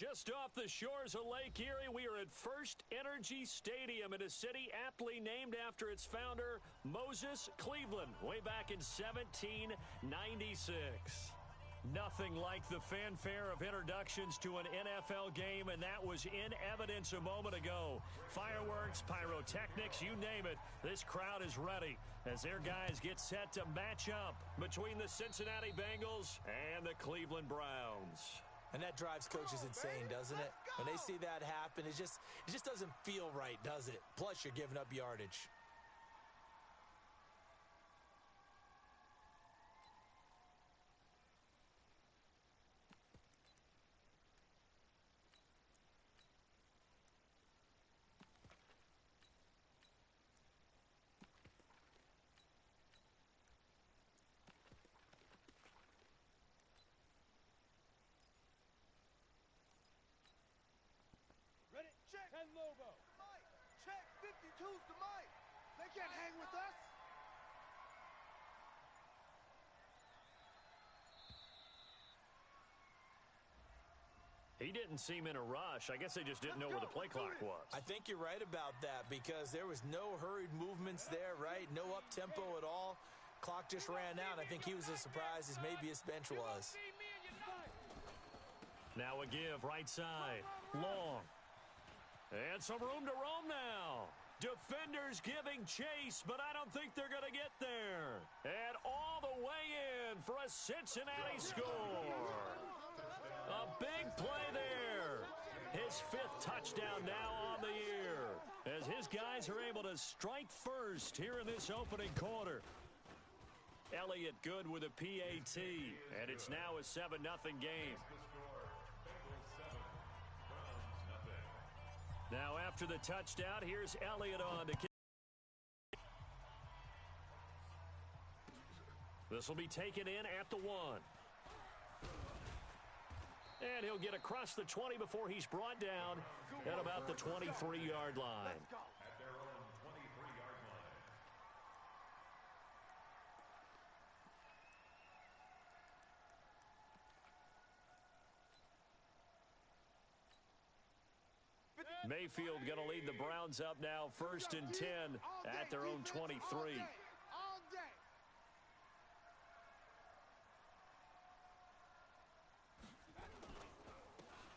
Just off the shores of Lake Erie, we are at First Energy Stadium in a city aptly named after its founder, Moses Cleveland, way back in 1796. Nothing like the fanfare of introductions to an NFL game, and that was in evidence a moment ago. Fireworks, pyrotechnics, you name it, this crowd is ready as their guys get set to match up between the Cincinnati Bengals and the Cleveland Browns. And that drives coaches insane, doesn't it? When they see that happen, it just doesn't feel right, does it? Plus, you're giving up yardage. Check. 10 Lobo. Mike, check. 52's the Mike. They can't hang with us. He didn't seem in a rush. I guess they just didn't know where the play clock was. I think you're right about that because there was no hurried movements there, right? No up-tempo at all. Clock just ran out. I think he was as surprised as maybe his bench was. Now a give, right side. Long. And some room to roam now. Defenders giving chase, but I don't think they're going to get there. And all the way in for a Cincinnati score. A big play there. His 5th touchdown now on the year as his guys are able to strike first here in this opening quarter. Elliott good with a PAT, and it's now a 7-0 game. Now after the touchdown, here's Elliott on to kick. This will be taken in at the 1. And he'll get across the 20 before he's brought down at about the 23-yard line. At their own 23-yard line. Mayfield going to lead the Browns up now, 1st and 10 at their own 23. All day.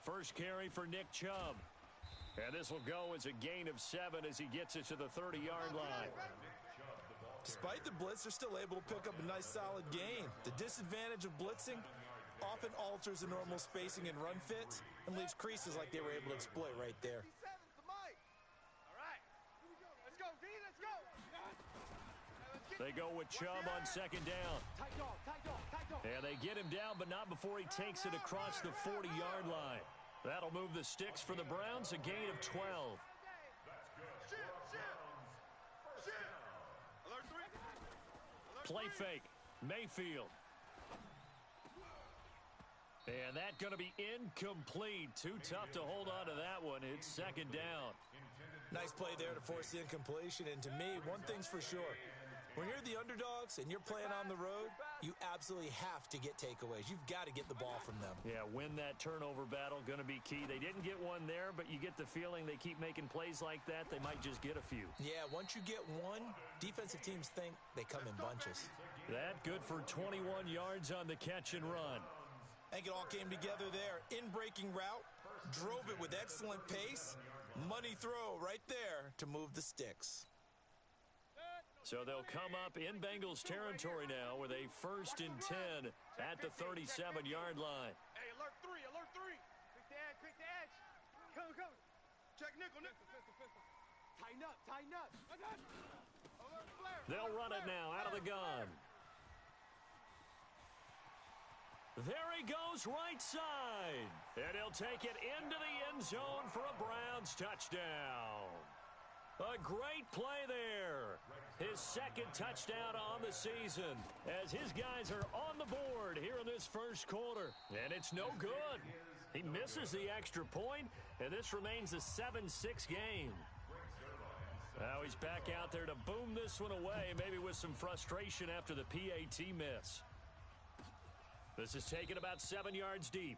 First carry for Nick Chubb. And this will go as a gain of 7 as he gets it to the 30-yard line. Despite the blitz, they're still able to pick up a nice solid gain. The disadvantage of blitzing often alters the normal spacing and run fits and leaves creases like they were able to exploit right there. They go with Chubb on 2nd down. And they get him down, but not before he takes it across the 40-yard line. That'll move the sticks for the Browns, a gain of 12. Play fake, Mayfield. And that's going to be incomplete. Too tough to hold on to that one. It's 2nd down. Nice play there to force the incompletion. And to me, one thing's for sure. When you're the underdogs and you're playing on the road, you absolutely have to get takeaways. You've got to get the ball from them. Yeah, win that turnover battle, going to be key. They didn't get one there, but you get the feeling they keep making plays like that, they might just get a few. Yeah, once you get one, defensive teams think they come in bunches. That good for 21 yards on the catch and run. I think it all came together there. In-breaking route, drove it with excellent pace. Money throw right there to move the sticks. So they'll come up in Bengals territory now with a 1st and 10 at the 37-yard line. Hey, alert 3. Quick the edge. Come. Check nickel. Tighten up. Alert flare. They'll run it now out of the gun. There he goes right side. And he'll take it into the end zone for a Browns touchdown. A great play there. His 2nd touchdown on the season as his guys are on the board here in this 1st quarter. And it's no good. He misses the extra point, and this remains a 7-6 game. Now he's back out there to boom this one away, maybe with some frustration after the PAT miss. This is taken about 7 yards deep.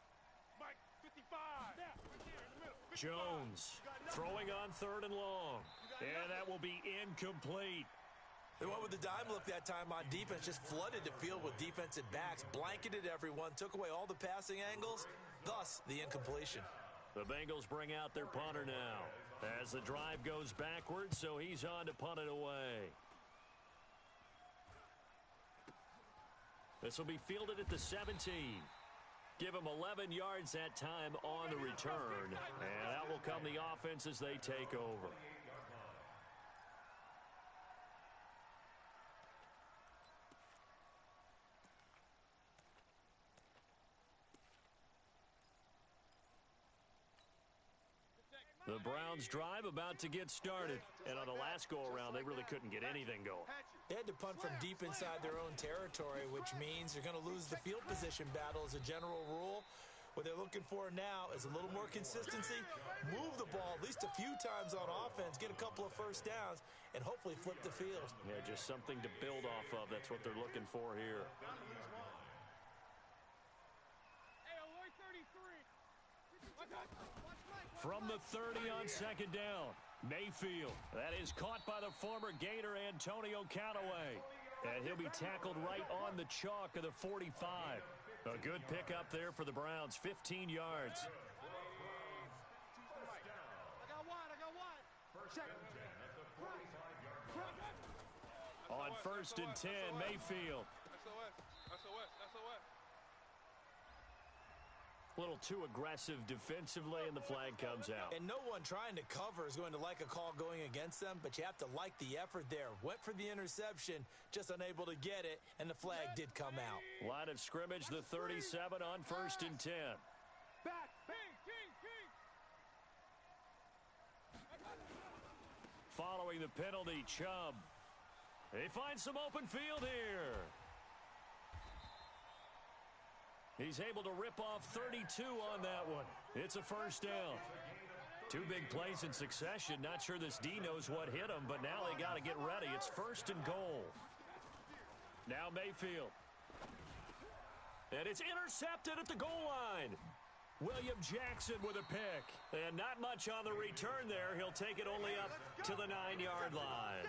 Jones throwing on 3rd and long. And that will be incomplete. They went with the dime look that time on defense, just flooded the field with defensive backs, blanketed everyone, took away all the passing angles, thus the incompletion. The Bengals bring out their punter now as the drive goes backwards, so he's on to punt it away. This will be fielded at the 17. Give him 11 yards that time on the return, and that will come the offense as they take over. The Browns drive about to get started. And on the last go-around, they really couldn't get anything going. They had to punt from deep inside their own territory, which means they're going to lose the field position battle as a general rule. What they're looking for now is a little more consistency, move the ball at least a few times on offense, get a couple of first downs, and hopefully flip the field. Yeah, just something to build off of. That's what they're looking for here. From the 30 on 2nd down, Mayfield. That is caught by the former Gator Antonio Callaway. And he'll be tackled right on the chalk of the 45. A good pickup there for the Browns, 15 yards. On 1st and 10, Mayfield. A little too aggressive defensively, and the flag comes out. And no one trying to cover is going to like a call going against them, but you have to like the effort there. Went for the interception, just unable to get it, and the flag did come out. Line of scrimmage, the 37 on 1st and 10. Following the penalty, Chubb. He finds some open field here. He's able to rip off 32 on that one. It's a first down. 2 big plays in succession. Not sure this D knows what hit him, but now they got to get ready. It's 1st and goal. Now Mayfield. And it's intercepted at the goal line. William Jackson with a pick. And not much on the return there. He'll take it only up to the 9-yard line.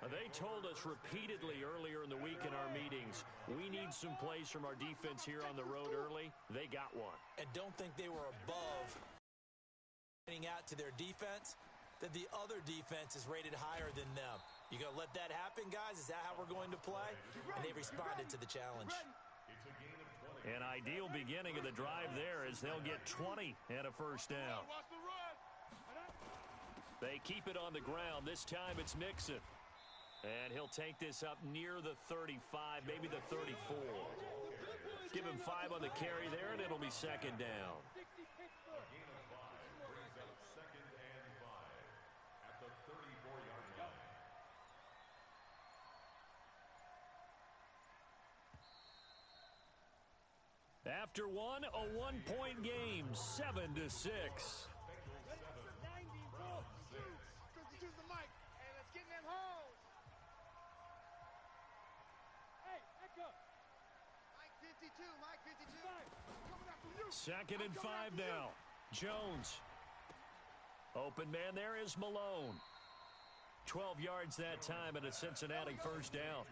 They told us repeatedly earlier in the week in our meetings, we need some plays from our defense here on the road early. They got one. And don't think they were above getting out to their defense, that the other defense is rated higher than them. You going to let that happen, guys? Is that how we're going to play? And they responded to the challenge. An ideal beginning of the drive there as they'll get 20 and a first down. They keep it on the ground. This time it's Mixon. And he'll take this up near the 35, maybe the 34. Give him 5 on the carry there, and it'll be 2nd down. A gain of 5 brings up 2nd and 5 at the 34-yard line. After one, a 1-point game, 7-6. Second and 5 now. Jones. Open man there is Malone. 12 yards that time and a Cincinnati first down.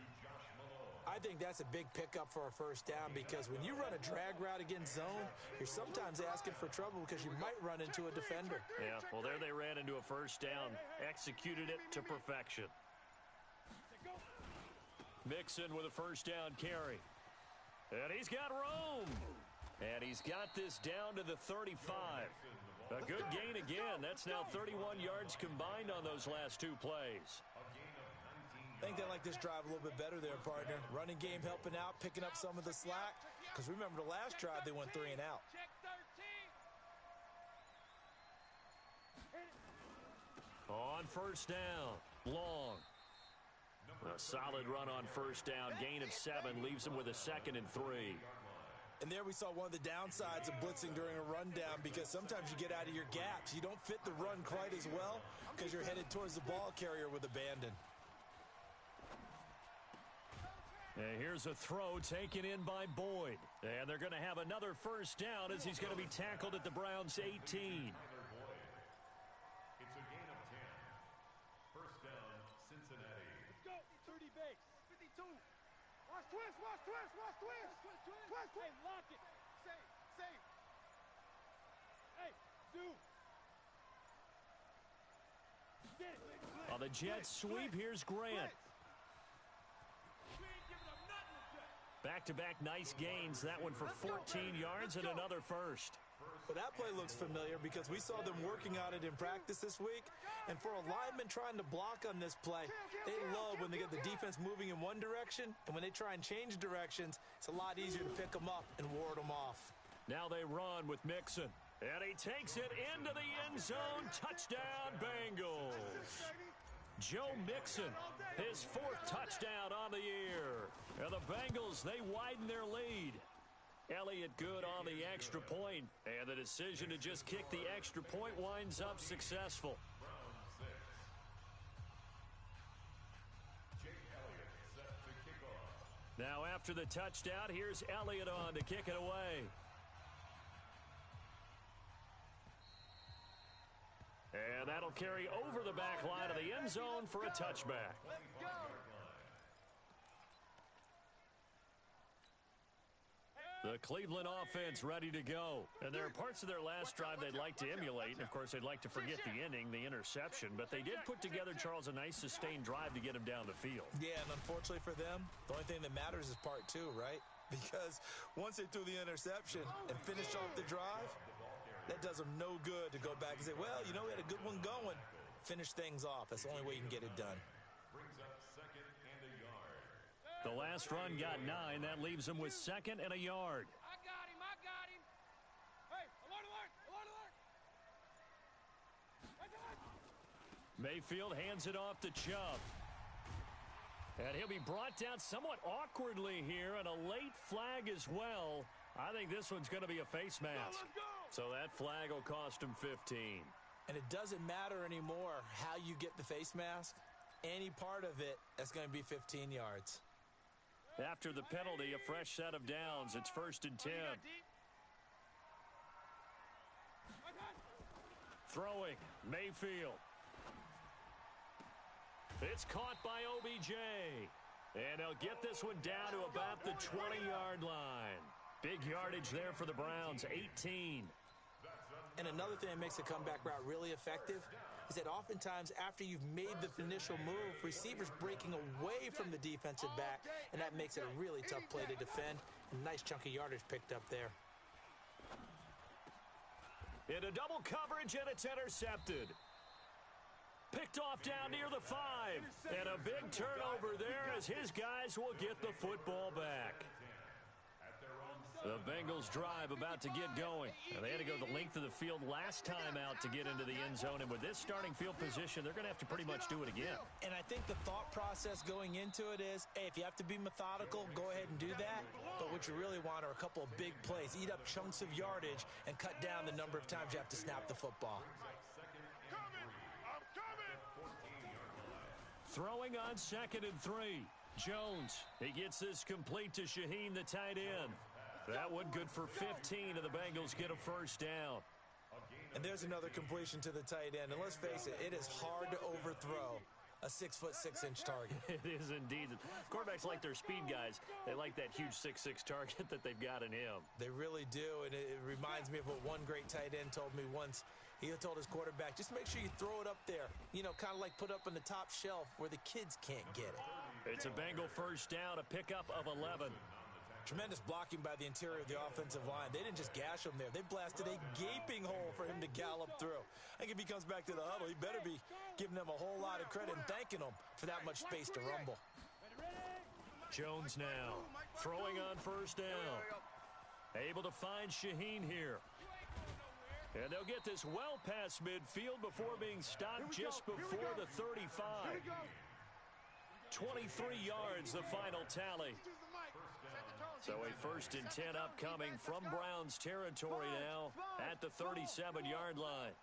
I think that's a big pickup for a first down because when you run a drag route against zone, you're sometimes asking for trouble because you might run into a defender. Yeah, well, there they ran into a first down. Executed it to perfection. Mixon with a first down carry. And he's got room. And he's got this down to the 35. A good gain again. That's now 31 yards combined on those last 2 plays. I think they like this drive a little bit better there, partner. Running game helping out, picking up some of the slack. Because remember the last drive, they went 3 and out. On first down, Long. A solid run on first down. Gain of 7 leaves him with a 2nd and 3. And there we saw one of the downsides of blitzing during a rundown because sometimes you get out of your gaps. You don't fit the run quite as well because you're headed towards the ball carrier with abandon. And here's a throw taken in by Boyd. And they're going to have another first down as he's going to be tackled at the Browns' 18. It's a gain of 10. First down, Cincinnati. Let's go. 30 base. 52. Watch twist, watch twist, watch twist. Twist. Hey, lock it. Safe. Hey, dude. Get it. On the Jets sweep, here's Grant. Back-to-back nice gains. That one for 14 yards and another first. Well, that play looks familiar because we saw them working on it in practice this week. And for a lineman trying to block on this play, they love when they get the defense moving in one direction. And when they try and change directions, it's a lot easier to pick them up and ward them off. Now they run with Mixon. And he takes it into the end zone. Touchdown, Bengals. Joe Mixon, his fourth touchdown on the year. And the Bengals, they widen their lead. Elliott good on the extra point. And the decision to just kick the extra point winds up successful. Now after the touchdown, here's Elliott on to kick it away. And that'll carry over the back line of the end zone for a touchback. The Cleveland offense ready to go. And there are parts of their last drive they'd like to emulate. And, of course, they'd like to forget the ending, the interception. But they did put together, Charles, a nice sustained drive to get him down the field. Yeah, and unfortunately for them, the only thing that matters is part two, right? Because once they threw the interception and finished off the drive, that does them no good to go back and say, well, you know, we had a good one going. Finish things off. That's the only way you can get it done. Brings up second and a yard. The last run got 9. That leaves him with second and a yard. I got him. Hey, alert. Mayfield hands it off to Chubb. And he'll be brought down somewhat awkwardly here, and a late flag as well. I think this one's going to be a face mask. So that flag will cost him 15. And it doesn't matter anymore how you get the face mask. Any part of it, that's going to be 15 yards. After the penalty, a fresh set of downs. It's 1st and 10. Throwing, Mayfield. It's caught by OBJ. And they'll get this one down to about the 20-yard line. Big yardage there for the Browns, 18. And another thing that makes a comeback route really effective is that oftentimes after you've made the initial move, receivers breaking away from the defensive back, and that makes it a really tough play to defend. A nice chunk of yardage picked up there. Into double coverage, and it's intercepted. Picked off down near the 5. And a big turnover there as his guys will get the football back. The Bengals drive about to get going. And they had to go the length of the field last time out to get into the end zone. And with this starting field position, they're going to have to pretty much do it again. And I think the thought process going into it is, hey, if you have to be methodical, go ahead and do that. But what you really want are a couple of big plays. Eat up chunks of yardage and cut down the number of times you have to snap the football. Throwing on 2nd and 3. Jones, he gets this complete to Shaheen, the tight end. That one good for 15, and the Bengals get a first down. And there's another completion to the tight end. And let's face it, it is hard to overthrow a 6'6" target. It is indeed. Quarterbacks like their speed guys. They like that huge 6'6" target that they've got in him. They really do, and it reminds me of what one great tight end told me once. He told his quarterback, just make sure you throw it up there. You know, kind of like put up on the top shelf where the kids can't get it. It's a Bengal first down, a pickup of 11. Tremendous blocking by the interior of the offensive line. They didn't just gash him there. They blasted a gaping hole for him to gallop through. I think if he comes back to the huddle, he better be giving them a whole lot of credit and thanking them for that much space to rumble. Jones now throwing on first down. Able to find Shaheen here. And they'll get this well past midfield before being stopped just before the 35. 23 yards, the final tally. So a 1st and 10 upcoming from Browns territory now at the 37-yard line.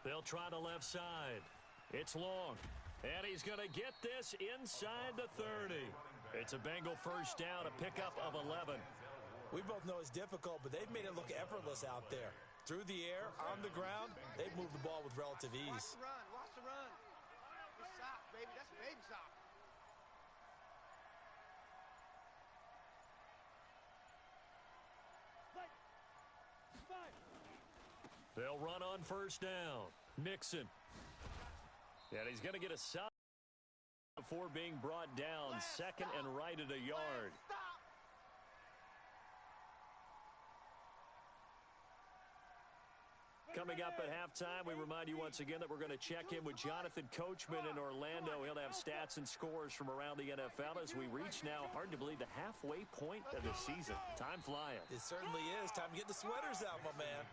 They'll try the left side. It's long. And he's going to get this inside the 30. It's a Bengal first down, a pickup of 11. We both know it's difficult, but they've made it look effortless out there. Through the air, on the ground, they've moved the ball with relative ease. Watch the run. Watch the run. Good stop, baby. That's a baby stop. They'll run on first down. Mixon. And he's going to get a stop before being brought down. Second and right at a yard. Coming up at halftime, we remind you once again that we're going to check in with Jonathan Coachman in Orlando. He'll have stats and scores from around the NFL as we reach now, hard to believe, the halfway point of the season. Time flying. It certainly is. Time to get the sweaters out, my man.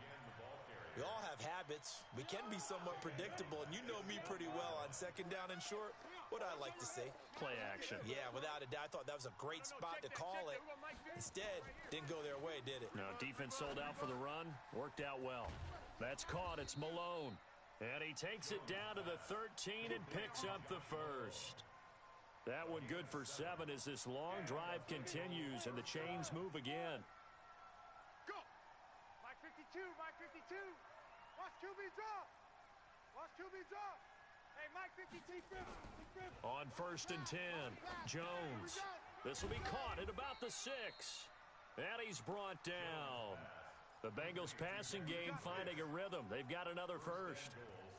We all have habits. We can be somewhat predictable, and you know me pretty well on second down and short. What I like to say? Play action. Yeah, without a doubt. I thought that was a great spot to call it. Instead, didn't go their way, did it? No, defense sold out for the run. Worked out well. That's caught. It's Malone. And he takes it down to the 13 and picks up the first. That one good for 7 as this long drive continues and the chains move again. Go. Mike 52. Mike 52. Watch QB drop. Watch QB drop. Hey, Mike 50. On first and 10, Jones. This will be caught at about the 6. And he's brought down. The Bengals passing game finding a rhythm. They've got another first.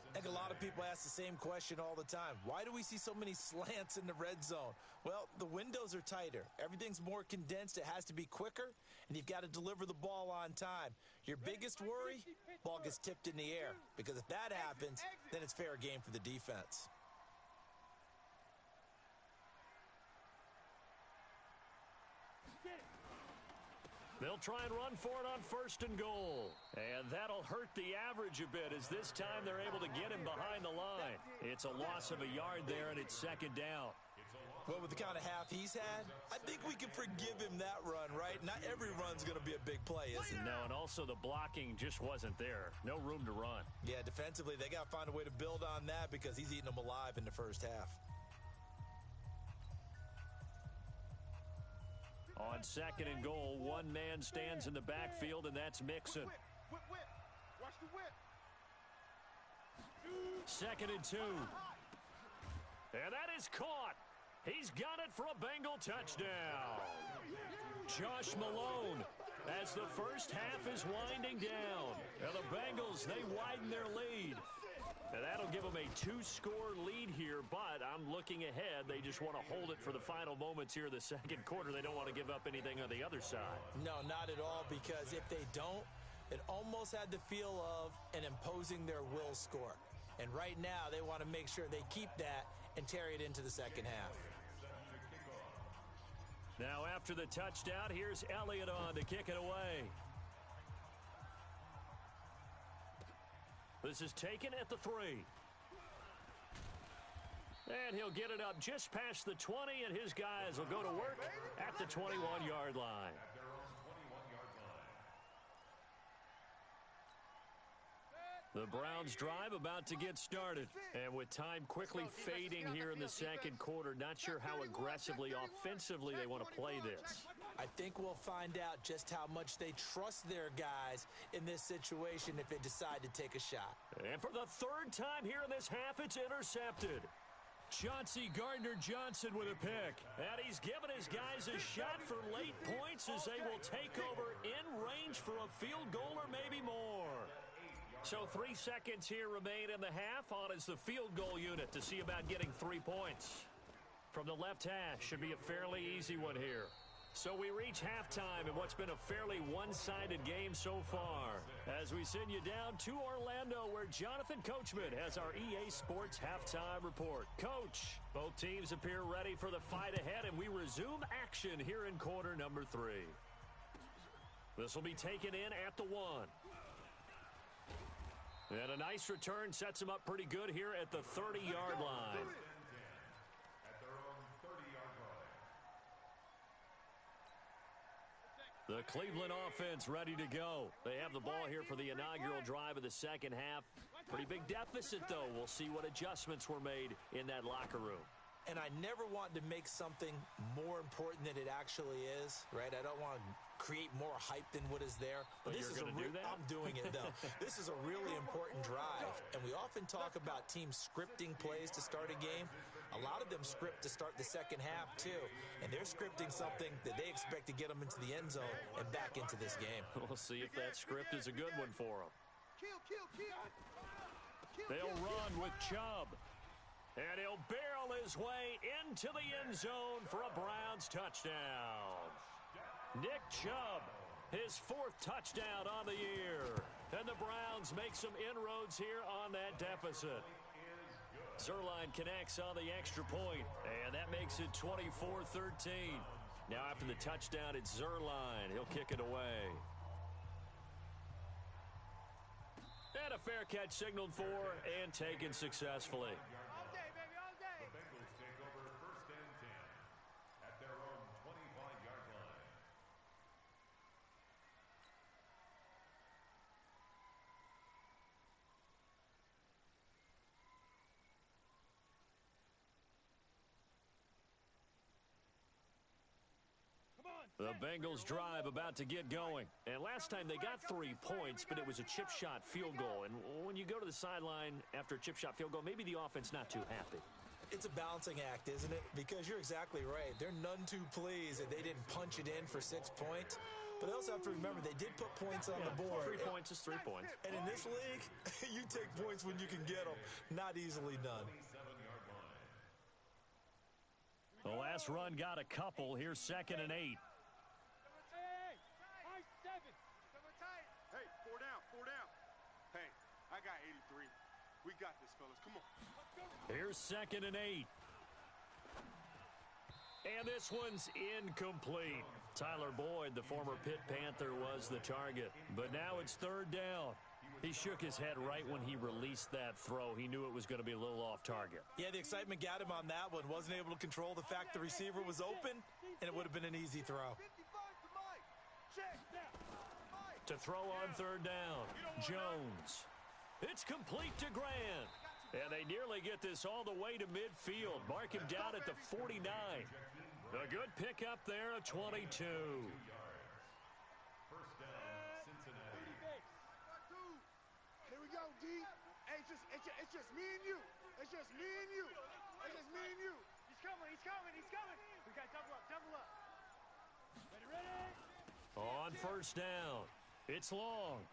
I think a lot of people ask the same question all the time. Why do we see so many slants in the red zone? Well, the windows are tighter. Everything's more condensed. It has to be quicker, and you've got to deliver the ball on time. Your biggest worry, ball gets tipped in the air, because if that happens, then it's fair game for the defense. They'll try and run for it on first and goal. And that'll hurt the average a bit as this time they're able to get him behind the line. It's a loss of a yard there, and it's second down. Well, with the kind of half he's had, I think we can forgive him that run, right? Not every run's going to be a big play, is it? No, and also the blocking just wasn't there. No room to run. Yeah, defensively, they got to find a way to build on that because he's eating them alive in the first half. On second and goal, one man stands in the backfield, and that's Mixon. Whip. Watch the whip. Second and 2. And that is caught. He's got it for a Bengal touchdown. Josh Malone, as the first half is winding down. And the Bengals, they widen their lead. And that'll give them a 2-score lead here, but I'm looking ahead. They just want to hold it for the final moments here in the second quarter. They don't want to give up anything on the other side. No, not at all, because if they don't, it almost had the feel of an imposing their will score. And right now, they want to make sure they keep that and carry it into the second half. Now, after the touchdown, here's Elliott on to kick it away. This is taken at the 3. And he'll get it up just past the 20, and his guys will go to work at the 21-yard line. The Browns drive about to get started. And with time quickly fading here in the second quarter, not sure how aggressively, offensively they want to play this. I think we'll find out just how much they trust their guys in this situation if they decide to take a shot. And for the third time here in this half, it's intercepted. Chauncey Gardner-Johnson with a pick. And he's given his guys a shot for late points as they will take over in range for a field goal or maybe more. So 3 seconds here remain in the half. On is the field goal unit to see about getting 3 points. From the left hash, should be a fairly easy one here. So we reach halftime in what's been a fairly one-sided game so far. As we send you down to Orlando, where Jonathan Coachman has our EA Sports halftime report. Coach, both teams appear ready for the fight ahead, and we resume action here in quarter number 3. This will be taken in at the 1. And a nice return sets him up pretty good here at the 30-yard line. The Cleveland offense ready to go. They have the ball here for the inaugural drive of the second half. Pretty big deficit, though. We'll see what adjustments were made in that locker room. And I never want to make something more important than it actually is, right? I don't want to create more hype than what is there. But this is do that? I'm doing it, though. This is a really important drive. And we often talk about teams scripting plays to start a game. A lot of them script to start the second half, too. And they're scripting something that they expect to get them into the end zone and back into this game. We'll see if that script is a good one for them. They'll run with Chubb. And he'll barrel his way into the end zone for a Browns touchdown. Nick Chubb, his 4th touchdown on the year. And the Browns make some inroads here on that deficit. Zerline connects on the extra point, and that makes it 24-13. Now after the touchdown, it's Zerline. He'll kick it away. And a fair catch signaled for and taken successfully. The Bengals take over 1st and 10 at their own 25-yard line. The Bengals drive about to get going. And last time they got 3 points, but it was a chip shot field goal. And when you go to the sideline after a chip shot field goal, maybe the offense not too happy. It's a balancing act, isn't it? Because you're exactly right. They're none too pleased that they didn't punch it in for 6 points. But they also have to remember they did put points on the board. 3 points is 3 points. And in this league, you take points when you can get them. Not easily done. The last run got a couple. Here's 2nd and 8. Hey, 4 down. Hey, I got 83. We got this, fellas. Come on. Here's 2nd and 8. And this one's incomplete. Tyler Boyd, the former Pitt Panther, was the target. But now it's 3rd down. He shook his head right when he released that throw. He knew it was going to be a little off target. Yeah, the excitement got him on that one. Wasn't able to control the fact the receiver was open, and it would have been an easy throw. To throw on 3rd down, Jones. It's complete to Grant. And they nearly get this all the way to midfield. Mark him down at the 49. A good pickup there of 22. First down, Cincinnati. Here we go, D. Hey, it's just me and you. It's just me and you. He's coming. We got double up. Ready? On 1st down, it's Long.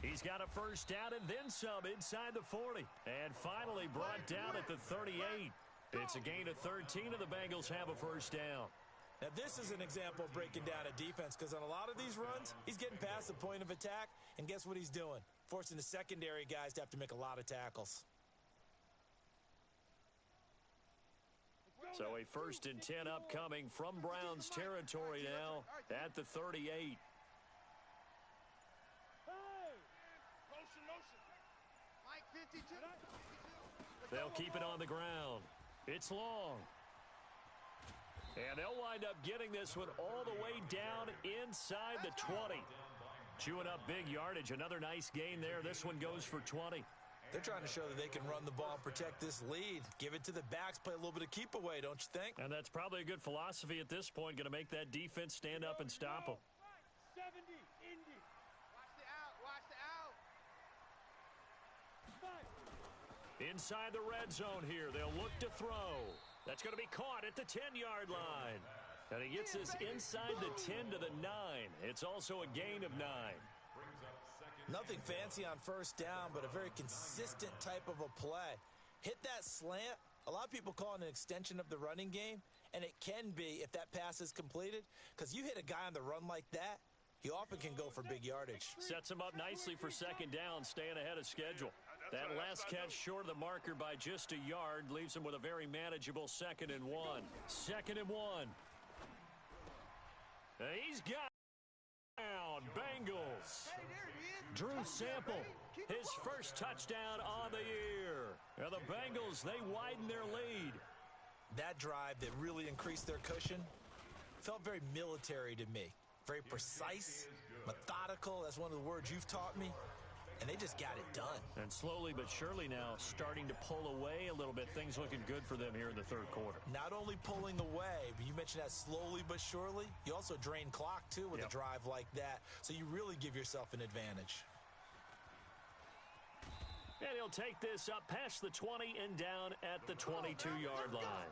He's got a 1st down and then some inside the 40. And finally brought down at the 38. It's a gain of 13, and the Bengals have a 1st down. Now, this is an example of breaking down a defense, because on a lot of these runs, he's getting past the point of attack, and guess what he's doing? Forcing the secondary guys to have to make a lot of tackles. So a 1st and 10 upcoming from Browns territory now at the 38. They'll keep it on the ground. It's Long. And they'll wind up getting this one all the way down inside the 20. Chewing up big yardage. Another nice gain there. This one goes for 20. They're trying to show that they can run the ball and protect this lead. Give it to the backs, play a little bit of keep away, don't you think? And that's probably a good philosophy at this point. Going to make that defense stand up and stop them. 70, Indy. Watch the out. Inside the red zone here. They'll look to throw. That's going to be caught at the 10-yard line. And he gets this inside the 10 to the 9. It's also a gain of 9. Nothing fancy on 1st down, but a very consistent type of a play. Hit that slant. A lot of people call it an extension of the running game, and it can be if that pass is completed, because you hit a guy on the run like that, he often can go for big yardage. Sets him up nicely for 2nd down, staying ahead of schedule. That last catch short of the marker by just a yard leaves him with a very manageable 2nd and 1. 2nd and 1. He's got down. Bengals. Drew Sample, his 1st touchdown on the year. And the Bengals, they widen their lead. That drive that really increased their cushion felt very military to me. Very precise, methodical. That's one of the words you've taught me. and they just got it done. And slowly but surely now starting to pull away a little bit. Things looking good for them here in the third quarter. Not only pulling away, but you mentioned that slowly but surely. You also drain clock, too, with a drive like that. So you really give yourself an advantage. And he'll take this up past the 20 and down at the 22-yard line.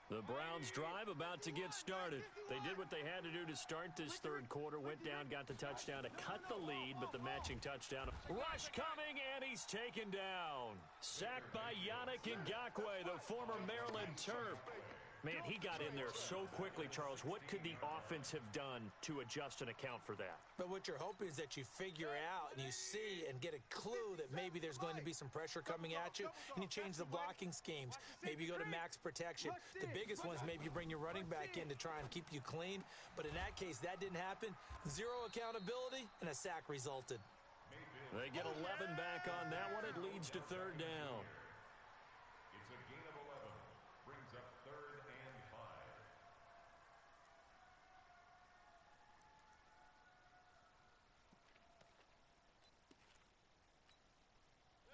The Browns drive about to get started. They did what they had to do to start this third quarter. Went down, got the touchdown to cut the lead, but the matching touchdown. Rush coming, and he's taken down. Sacked by Yannick Ngakoue, the former Maryland Terp. Man, he got in there so quickly, Charles. What could the offense have done to adjust and account for that? But what you're hoping is that you figure out and you see and get a clue that maybe there's going to be some pressure coming at you, and you change the blocking schemes. Maybe you go to max protection. The biggest ones, maybe you bring your running back in to try and keep you clean. But in that case, that didn't happen. Zero accountability, and a sack resulted. They get 11 back on that one. It leads to third down. It's a gain of 11. Brings up 3rd and 5.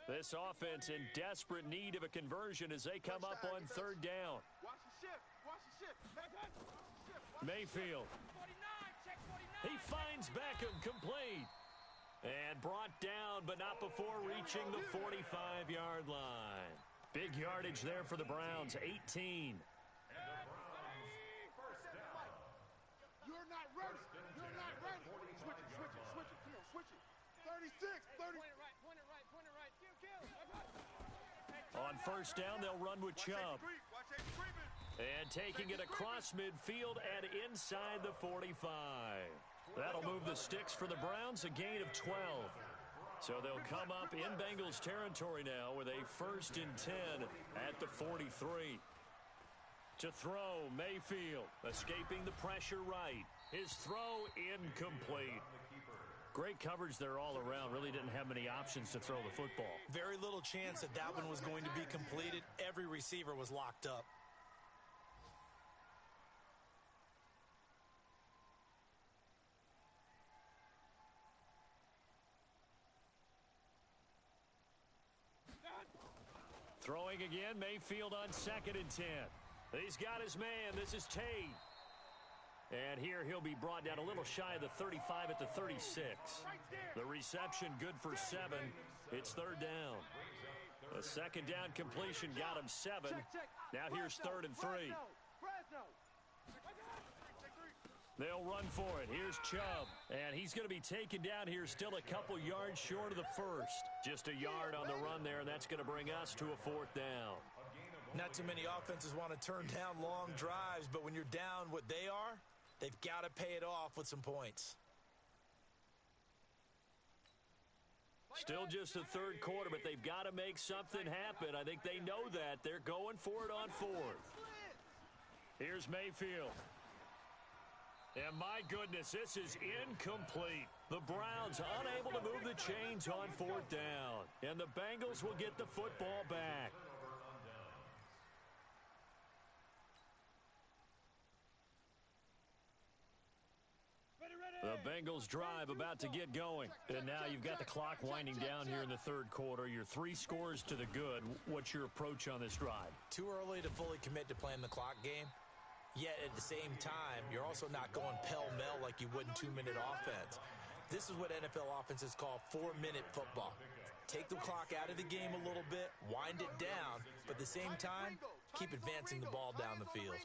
This offense in desperate need of a conversion as they come up on third down. Watch the shift. Watch the shift. Mayfield. He finds Beckham complete. And brought down, but not before reaching the 45-yard line. Big yardage there for the Browns, 18. You're not ready. You're not ready. Switch it. Come on, switch it. 36, 30. Point it right. Kill. On first down, they'll run with Chubb. And taking it across midfield and inside the 45. That'll move the sticks for the Browns, a gain of 12. So they'll come up in Bengals territory now with a 1st and 10 at the 43. To throw, Mayfield, escaping the pressure right. His throw incomplete. Great coverage there all around. Really didn't have many options to throw the football. Very little chance that that one was going to be completed. Every receiver was locked up. Throwing again, Mayfield on 2nd and 10. He's got his man. This is Tate. And here he'll be brought down a little shy of the 35 at the 36. The reception good for 7. It's third down. A 2nd down completion got him 7. Now here's 3rd and 3. They'll run for it. Here's Chubb. And he's going to be taken down here still a couple yards short of the 1st. Just a yard on the run there, and that's going to bring us to a 4th down. Not too many offenses want to turn down long drives, but when you're down what they are, they've got to pay it off with some points. Still just the third quarter, but they've got to make something happen. I think they know that. They're going for it on 4th. Here's Mayfield. And my goodness, this is incomplete. The Browns unable to move the chains on 4th down. And the Bengals will get the football back. The Bengals drive about to get going. And now you've got the clock winding down here in the third quarter. You're 3 scores to the good. What's your approach on this drive? Too early to fully commit to playing the clock game. Yet at the same time, you're also not going pell-mell like you would in 2-minute offense. This is what NFL offenses call 4-minute football. Take the clock out of the game a little bit, wind it down, but at the same time, keep advancing the ball down the field.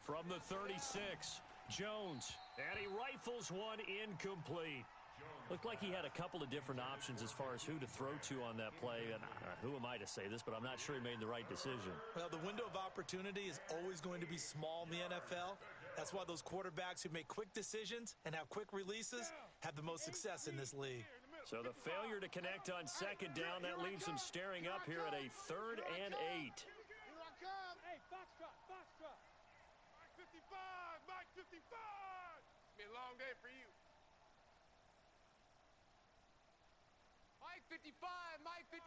From the 36, Jones, and he rifles one incomplete. Looked like he had a couple of different options as far as who to throw to on that play. And who am I to say this, but I'm not sure he made the right decision. Well, the window of opportunity is always going to be small in the NFL. That's why those quarterbacks who make quick decisions and have quick releases have the most success in this league. So the failure to connect on 2nd down, that leaves them staring up here at a 3rd and 8. Here I come. Hey, box drop. Mike 55. It's been a long day for you. Mike 55.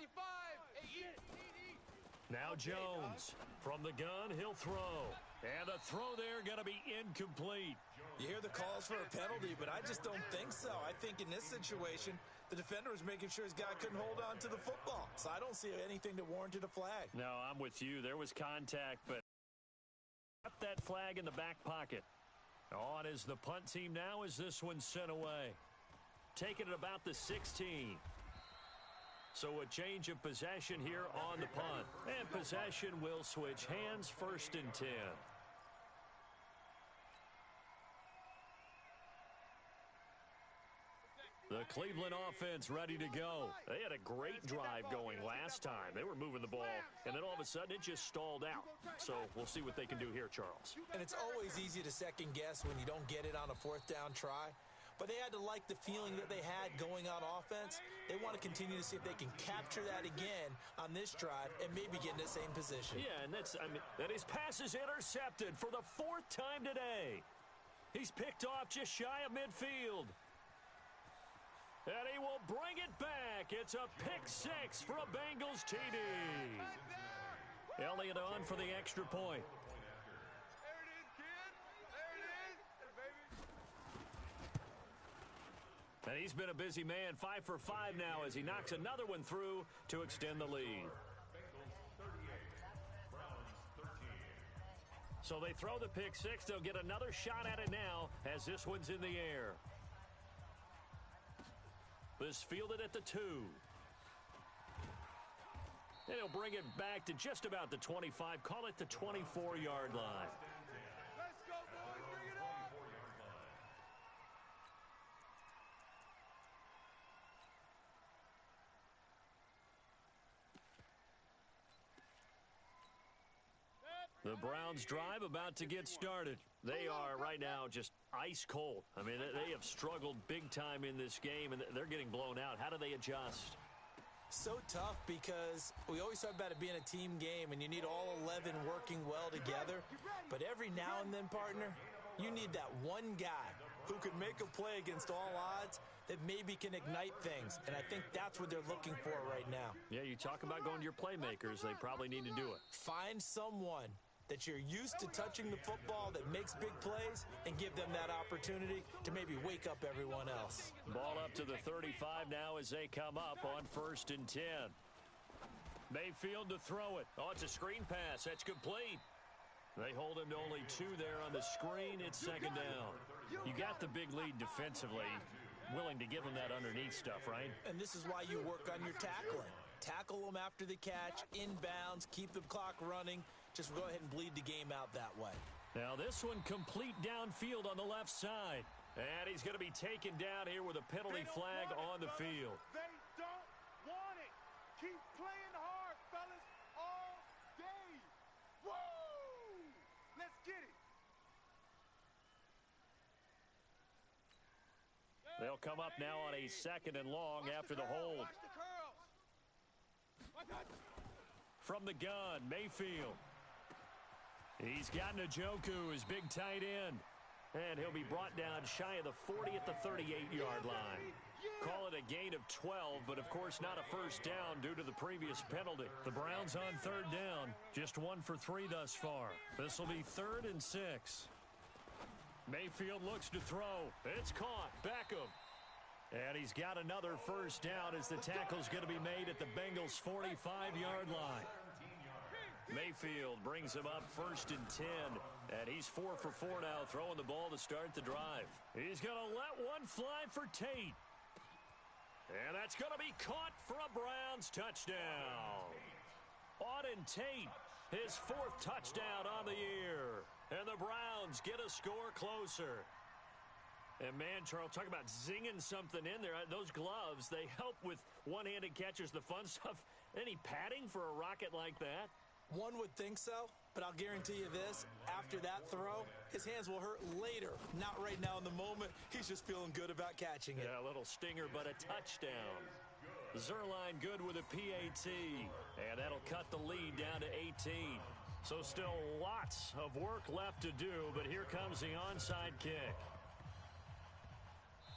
Hey, eat. Now Jones from the gun, he'll throw. And the throw there going to be incomplete. You hear the calls for a penalty, but I just don't think so. I think in this situation, the defender was making sure his guy couldn't hold on to the football. So I don't see anything that warranted a flag. No, I'm with you. There was contact, but kept that flag in the back pocket. On is the punt team now as this one's sent away. Taking it about the 16. So a change of possession here on the punt. And possession will switch hands, 1st and 10. The Cleveland offense ready to go. They had a great drive going last time. They were moving the ball, and then all of a sudden it just stalled out. So we'll see what they can do here, Charles. And it's always easy to second guess when you don't get it on a 4th down try. But they had to like the feeling that they had going on offense. They want to continue to see if they can capture that again on this drive and maybe get in the same position. Yeah, and that his pass is intercepted for the 4th time today. He's picked off just shy of midfield. And he will bring it back. It's a pick 6 for a Bengals TD. Elliott on for the extra point. There it is, kid. There it is. Hey, baby. And he's been a busy man, 5 for 5 now as he knocks another one through to extend the lead. Bengals 38, Browns 13. So they throw the pick 6. They'll get another shot at it now as this one's in the air. This fielded at the 2. And he'll bring it back to just about the 25. Call it the 24-yard line. Let's go, boys. Bring it on. The Browns drive about to get started. They are right now just ice cold. I mean, they have struggled big time in this game, and they're getting blown out. How do they adjust? So tough because we always talk about it being a team game, and you need all 11 working well together. But every now and then, partner, you need that one guy who could make a play against all odds that maybe can ignite things. And I think that's what they're looking for right now. Yeah, you talk about going to your playmakers. They probably need to do it. Find someone that you're used to touching the football that makes big plays and give them that opportunity to maybe wake up everyone else. Ball up to the 35 now as they come up on 1st and 10. Mayfield to throw it. Oh, it's a screen pass. That's complete. They hold him to only 2 there on the screen. It's 2nd down. You got the big lead defensively. Willing to give him that underneath stuff, right? And this is why you work on your tackling. Tackle them after the catch, inbounds, keep the clock running. Just go ahead and bleed the game out that way. Now this one complete downfield on the left side. And he's going to be taken down here with a penalty flag on the field. They don't want it. Keep playing hard, fellas, all day. Woo! Let's get it. They'll come up now on a 2nd and long after the hold. Watch the curls. From the gun, Mayfield. He's got Njoku, his big tight end. And he'll be brought down shy of the 40 at the 38-yard line. Call it a gain of 12, but of course not a first down due to the previous penalty. The Browns on 3rd down, just 1 for 3 thus far. This will be 3rd and 6. Mayfield looks to throw. It's caught. Beckham. And he's got another first down as the tackle's going to be made at the Bengals' 45-yard line. Mayfield brings him up 1st and 10. And he's 4 for 4 now, throwing the ball to start the drive. He's going to let one fly for Tate. And that's going to be caught for a Browns touchdown. Auden Tate, his 4th touchdown on the year. And the Browns get a score closer. And man, Charles, talk about zinging something in there. Those gloves, they help with one-handed catches, the fun stuff. Any padding for a rocket like that? One would think so, but I'll guarantee you this. After that throw, his hands will hurt later. Not right now in the moment. He's just feeling good about catching it. Yeah, a little stinger, but a touchdown. Zerline good with a PAT. And that'll cut the lead down to 18. So still lots of work left to do, but here comes the onside kick.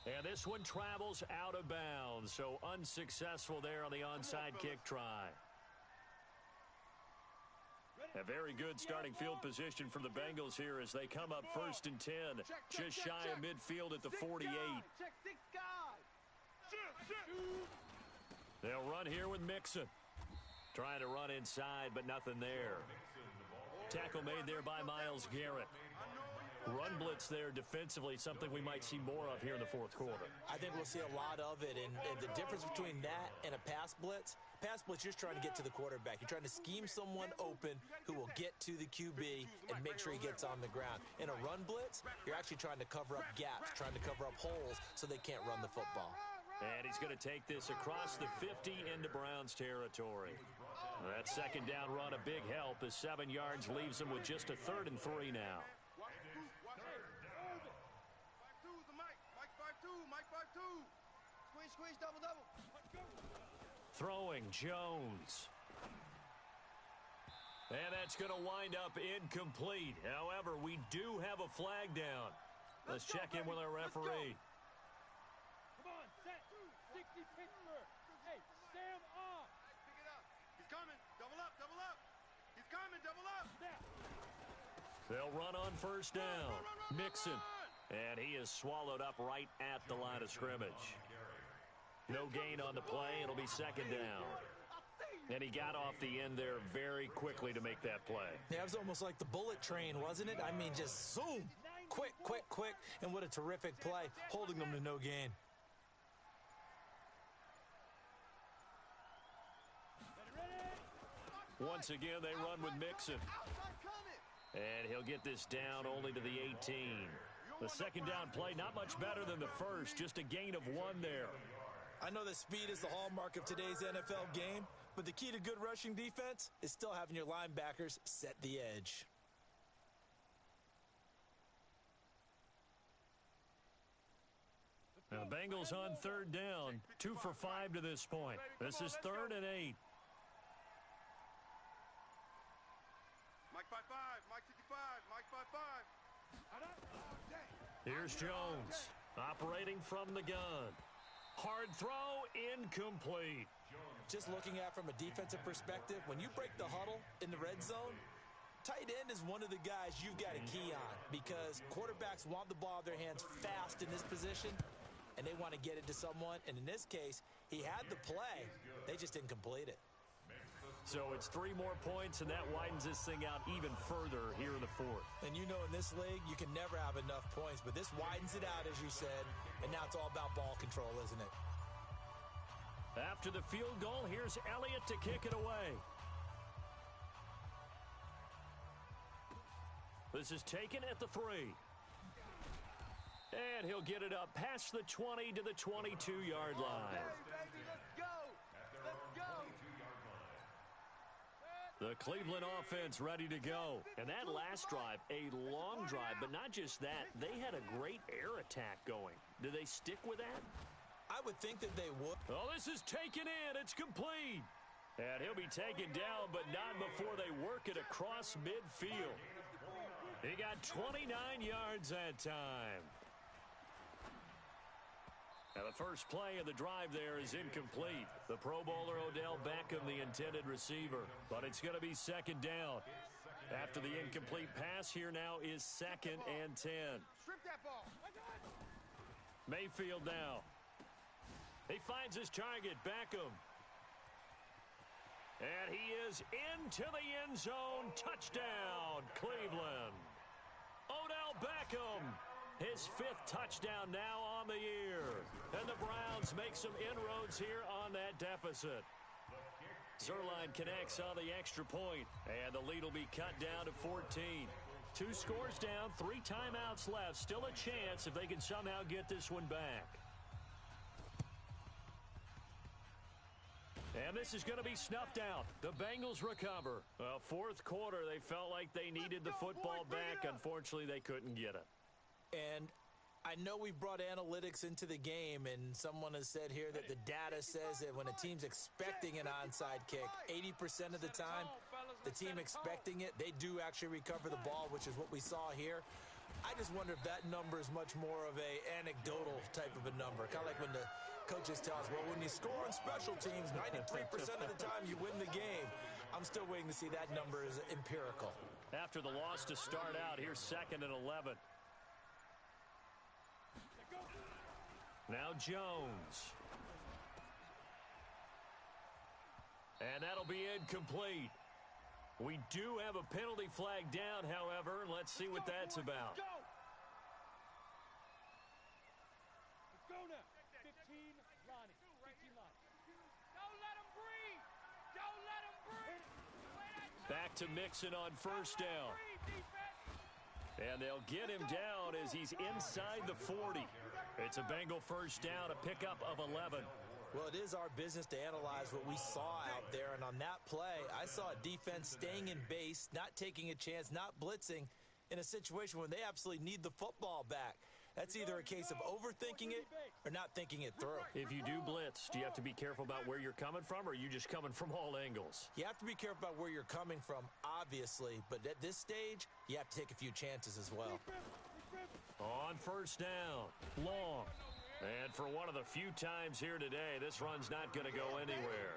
And this one travels out of bounds, so unsuccessful there on the onside kick try. A very good starting field position for the Bengals here as they come up 1st and 10, just shy of midfield at the 48. Check 6 guys. They'll run here with Mixon. Trying to run inside, but nothing there. Tackle made there by Myles Garrett. Run blitz there defensively, something we might see more of here in the 4th quarter. I think we'll see a lot of it, and the difference between that and a pass blitz, you're just trying to get to the quarterback. You're trying to scheme someone open who will get to the QB and make sure he gets on the ground. In a run blitz, you're actually trying to cover up gaps, trying to cover up holes so they can't run the football. And he's going to take this across the 50 into Browns territory. That 2nd down run a big help as 7 yards leaves him with just a 3rd and 3 now. Squeeze, double. Throwing Jones. And that's going to wind up incomplete. However, we do have a flag down. Let's check in with our referee. Come on, set. 60 Pittsburgh. Hey, Sam off. Pick it up. He's coming. Double up. He's coming. Double up. They'll run on 1st down. Mixon. And he is swallowed up right at the line of scrimmage. No gain on the play. It'll be 2nd down. And he got off the end there very quickly to make that play. Yeah, it was almost like the bullet train, wasn't it? I mean, just zoom. Quick. And what a terrific play, holding them to no gain. Once again, they run with Mixon. And he'll get this down only to the 18. The 2nd down play, not much better than the first, just a gain of 1 there. I know that speed is the hallmark of today's NFL game, but the key to good rushing defense is still having your linebackers set the edge. Now the Bengals on 3rd down, 2 for 5 to this point. This is 3rd and 8. Mike 5-5, Mike 55, Mike 5-5. Here's Jones, operating from the gun. Hard throw, incomplete. Just looking at from a defensive perspective, when you break the huddle in the red zone, tight end is one of the guys you've got to key on because quarterbacks want the ball in their hands fast in this position, and they want to get it to someone. And in this case, he had the play. They just didn't complete it. So it's 3 more points, and that widens this thing out even further here in the 4th. And you know in this league, you can never have enough points, but this widens it out, as you said, and now it's all about ball control, isn't it? After the field goal, here's Elliott to kick it away. This is taken at the 3. And he'll get it up past the 20 to the 22-yard line. Let's go. The Cleveland offense ready to go. And that last drive, a long drive, but not just that. They had a great air attack going. Do they stick with that? I would think that they would. Oh, this is taken in. It's complete. And he'll be taken down, but not before they work it across midfield. He got 29 yards that time. Now, the first play of the drive there is incomplete. The Pro Bowler Odell Beckham, the intended receiver. But it's going to be 2nd down. After the incomplete pass, here now is 2nd and 10. Strip that ball. Mayfield now. He finds his target, Beckham. And he is into the end zone. Touchdown, Cleveland. Odell Beckham. His 5th touchdown now on the year. And the Browns make some inroads here on that deficit. Zerline connects on the extra point, and the lead will be cut down to 14. 2 scores down, 3 timeouts left. Still a chance if they can somehow get this one back. And this is going to be snuffed out. The Bengals recover. Well, 4th quarter, they felt like they needed the football back. Unfortunately, they couldn't get it. And I know we've brought analytics into the game, and someone has said here that the data says that when a team's expecting an onside kick, 80% of the time, the team expecting it, they do actually recover the ball, which is what we saw here. I just wonder if that number is much more of a anecdotal type of a number, kind of like when the coaches tell us, well, when you score on special teams, 93% of the time you win the game. I'm still waiting to see that number is empirical. After the loss to start out, here's 2nd and 11. Now Jones. And that'll be incomplete. We do have a penalty flag down, however. Let's see what that's about. Let's go now. 15, Lonnie. 15, Lonnie. Don't let him breathe. Don't let him breathe. Back to Mixon on 1st down. And they'll get him down as he's inside the 40. It's a Bengal 1st down, a pickup of 11. Well, it is our business to analyze what we saw out there, and on that play, I saw a defense staying in base, not taking a chance, not blitzing in a situation where they absolutely need the football back. That's either a case of overthinking it or not thinking it through. If you do blitz, do you have to be careful about where you're coming from, or are you just coming from all angles? You have to be careful about where you're coming from, obviously, but at this stage, you have to take a few chances as well. On 1st down, long. And for one of the few times here today, this run's not going to go anywhere.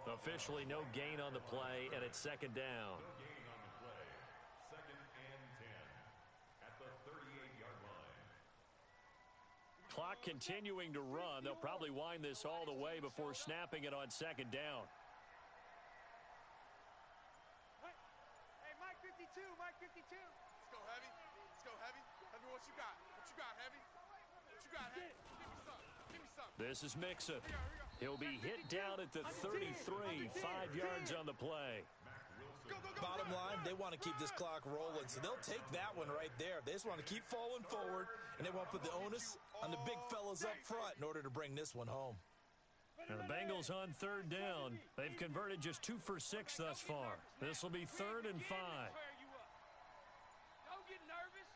Officially no gain on the play, and it's 2nd down. No gain on the play. 2nd and 10 at the 38-yard line. Clock continuing to run. They'll probably wind this all the way before snapping it on 2nd down. Hey, Mike 52, Mike 52. Let's go, Heavy. Let's go, Heavy. Heavy, what you got? What you got, Heavy? What you got, Heavy? Give me some. Give me some. This is Mixon. He'll be hit down at the 33, 5 yards on the play. Go, go, go. Bottom line, they want to keep this clock rolling, so they'll take that one right there. They just want to keep falling forward, and they want to put the onus on the big fellas up front in order to bring this one home. And the Bengals on 3rd down. They've converted just 2 for 6 thus far. This will be 3rd and 5. Don't get nervous.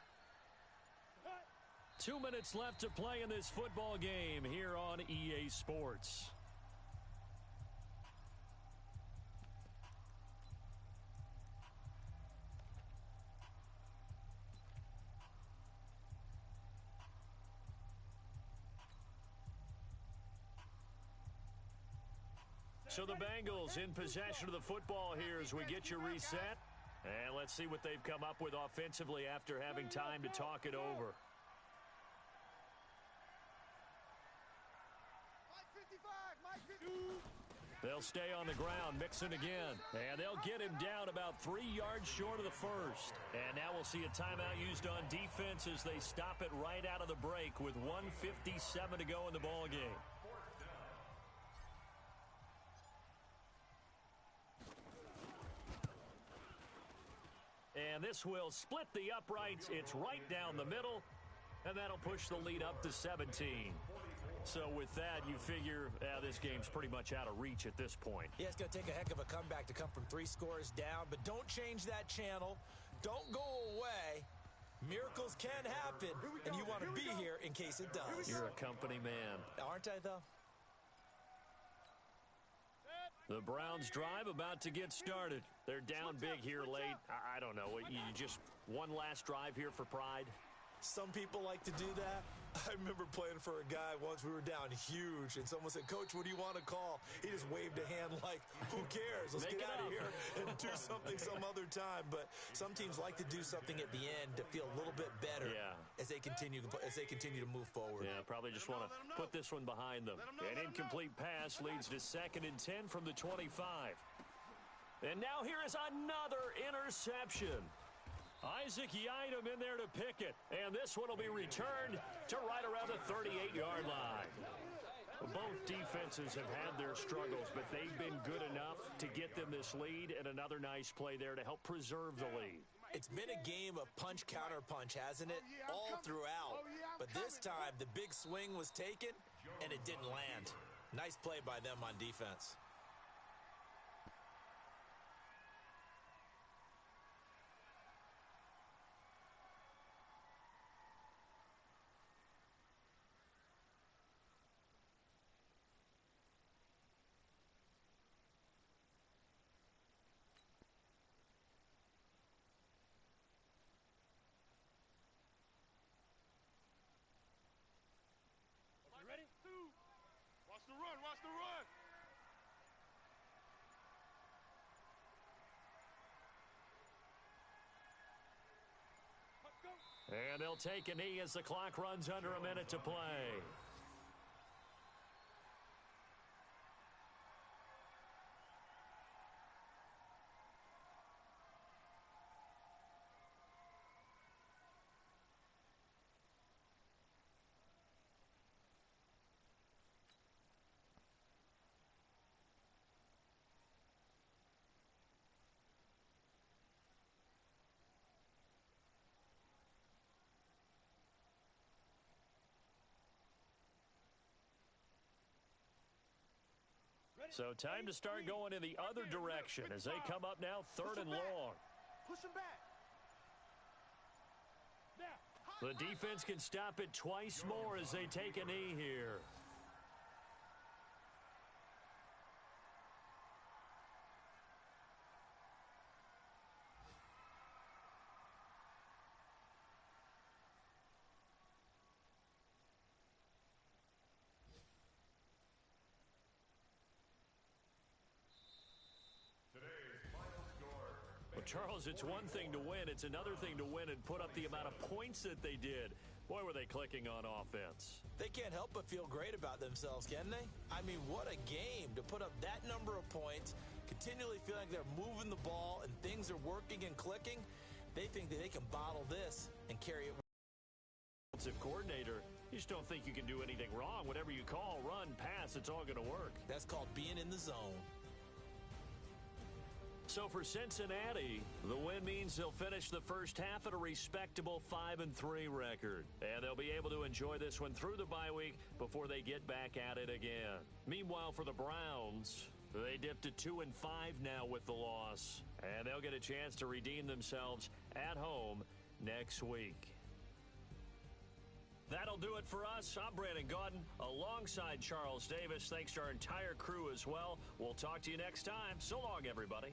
2 minutes left to play in this football game here on EA Sports. So the Bengals in possession of the football here as we get you reset. And let's see what they've come up with offensively after having time to talk it over. Mike 55, Mike 52. They'll stay on the ground, Mixon again. And they'll get him down about 3 yards short of the first. And now we'll see a timeout used on defense as they stop it right out of the break with 1:57 to go in the ball game. And this will split the uprights. It's right down the middle, and that'll push the lead up to 17. So with that, you figure this game's pretty much out of reach at this point. Yeah, it's going to take a heck of a comeback to come from 3 scores down, but don't change that channel. Don't go away. Miracles can happen, and you want to be here in case it does. You're a company man. Aren't I, though? The Browns drive about to get started. They're down big here late. I don't know. You just one last drive here for pride? Some people like to do that. I remember playing for a guy once. We were down huge, and someone said, "Coach, what do you want to call?" He just waved a hand like, who cares? Let's get out of here and do something some other time. But some teams like to do something at the end to feel a little bit better as they continue to move forward. Yeah, probably just want to put this one behind them. An incomplete pass leads to 2nd and 10 from the 25. And now here is another interception. Isaac Yiadom in there to pick it. And this one will be returned to right around the 38-yard line. Both defenses have had their struggles, but they've been good enough to get them this lead, and another nice play there to help preserve the lead. It's been a game of punch-counter-punch, hasn't it? All throughout. But this time, the big swing was taken, and it didn't land. Nice play by them on defense. Watch the run, watch the run. And they'll take a knee as the clock runs under a minute to play. So time to start going in the other direction as they come up now 3rd and long. Push him back. The defense can stop it twice more as they take a knee here. Well, Charles, it's one thing to win. It's another thing to win and put up the amount of points that they did. Boy, were they clicking on offense. They can't help but feel great about themselves, can they? I mean, what a game to put up that number of points, continually feeling like they're moving the ball and things are working and clicking. They think that they can bottle this and carry it. Offensive coordinator, you just don't think you can do anything wrong. Whatever you call, run, pass, it's all going to work. That's called being in the zone. So for Cincinnati, the win means they'll finish the first half at a respectable 5-3 record. And they'll be able to enjoy this one through the bye week before they get back at it again. Meanwhile, for the Browns, they dipped to 2-5 now with the loss. And they'll get a chance to redeem themselves at home next week. That'll do it for us. I'm Brandon Gaudin alongside Charles Davis. Thanks to our entire crew as well. We'll talk to you next time. So long, everybody.